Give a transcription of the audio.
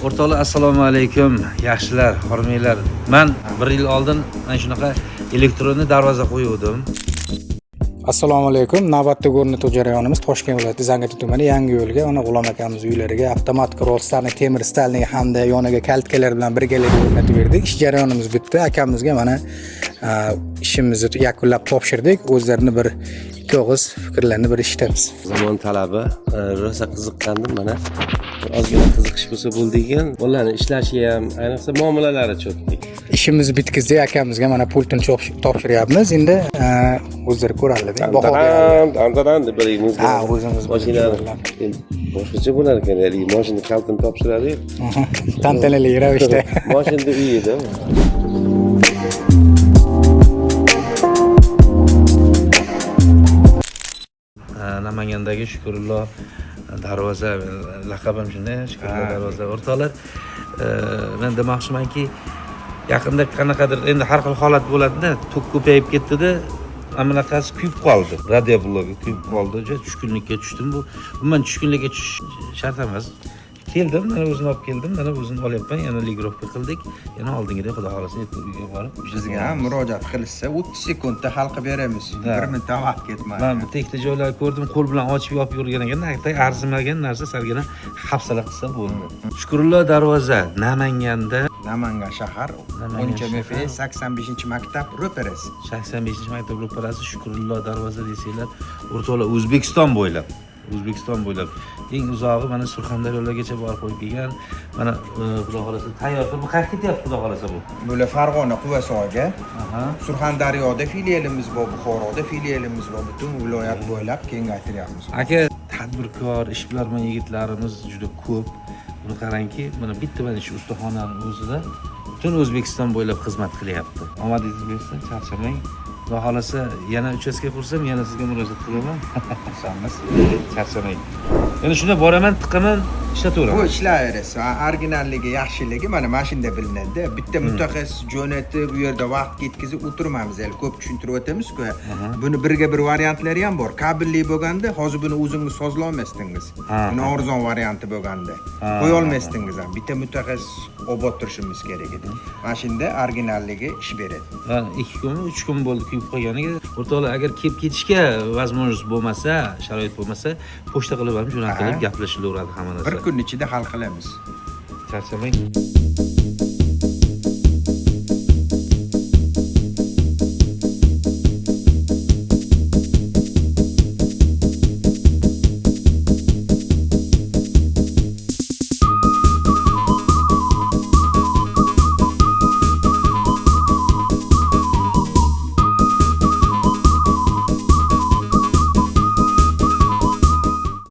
O'rtoqlar, assalomu alaykum. Yaxshilar, hormanglar. Men 1 yil oldin mana shunaqa elektronli darvoza qo'ygandim. Assalomu alaykum. Navbatdagi o'rnatuv jarayonimiz Toshkent viloyati Zangiota tumani Yangiyo'lga, ona G'ulom akamiz uylariga avtomatik rolstarni temir stalning hamda yoniga kaltkalar bilan birgalikda o'rnatib berdik. Ish jarayonimiz bitdi. Akamizga mana ishimizni yakunlab topshirdik. O'zlarini bir ikki og'iz fikrlarini bir eshitamiz. Zamon talabi rosa qiziqqandim mana. Ozgina qiziqish bo'lsa bo'ldi ekan. Ularning ishlashi ham, ayniqsa muomalalari cho'kdik. İşimizni bitkizdik. Akamizga mana pultini topshiryapmiz. Endi o'zlari ko'radilar. Baho beradi. Antadan deb bilamiz. Ha, o'zimiz mashinani boshqacha bo'lar ekan, ya'ni mashina kaltini topshiradi. Tantanali ravishda. Mashinada uyida. Namangandagi Shukrullo darvoza laqabim shunday, Shukrullo darvoza. O'rtoqlar, men demoqchimanki, yaqinda qanaqadir endi har xil holat bo'ladi-da, tok ko'payib ketdi-da, amanaqasi kuyib qoldi. Radio blogi kuyib qoldi. Tushkunlikka tushdim. Bu umuman tushkunlikka tushish shart emas. Keldim, mana o'zim olib keldim, mana o'zim olyapman, yana ligirovka qildik. Yana oldingiday xudo xolasa uyga borib bizga ham murojaat qilishsa 30 sekundda hal qilib beramiz. 1 minutda vaqt ketmaydi. Men bitta ikkita joylar ko'rdim, qo'l bilan ochib yopib yurgan ekan, naqday arzimagan narsa salgina hafsala qilsa bo'ldi. Shukrullo darvoza Namanganda, Namangan shahar 10-MF 85-maktab ro'parasi. 85-maktab ro'parasi Shukrullo darvoza desanglar, o'rtoqlar O'zbekiston bo'ylab eng uzog'i mana Surxondaryolargacha borib qo'yib kelgan. Mana xudo xolasa tayyor. Bu qayerga ketyapti xudo xolasa bu? Bular Farg'ona Quvasoyga. Surxondaryoda filialimiz bor, Buxoroda filialimiz bor. Butun viloyat bo'ylab kengaytiryapmiz. Aka, tadbirkor, ishbilarmon yigitlarimiz juda ko'p. Buni qarangki, mana bitta mana shu ustaxonaning o'zida butun O'zbekiston bo'ylab xizmat qilyapti. Omadingiz bersin, charchamang. Xudo xolasa yana uchastka qursam, yana sizga murojaat qilaman. Ishonamiz. Charchamang. Endi shunda boraman, tiqaman, ishlataveraman. Bu ishlayverasiz. Originalligi, yaxshiligi mana mashinada bilinadi. Bitta mutaxassis jo'natib, bu yerda vaqt ketkazib o'tirmaymiz. Hali ko'p tushuntirib o'tamiz-ku. Buni birga bir variantlari ham bor. Kabelli bo'lganda, hozir buni o'zingiz sozlay olmasdingiz. Buni arzon varianti bo'lganda qo'ya olmasdingiz ham. Bitta mutaxassis obod turishimiz kerak edi. Mashinada originalligi ish beradi. 2 kun, 3 kun bo'ldi kuyib qolganiga. O'rtoqlar, agar kelib ketishga возможность bo'lmasa, sharoit bo'lmasa, pochta qilib ham jo'natilib gaplashilaveradi hamma narsa. 1 kun ichida hal qilamiz. Charchamang.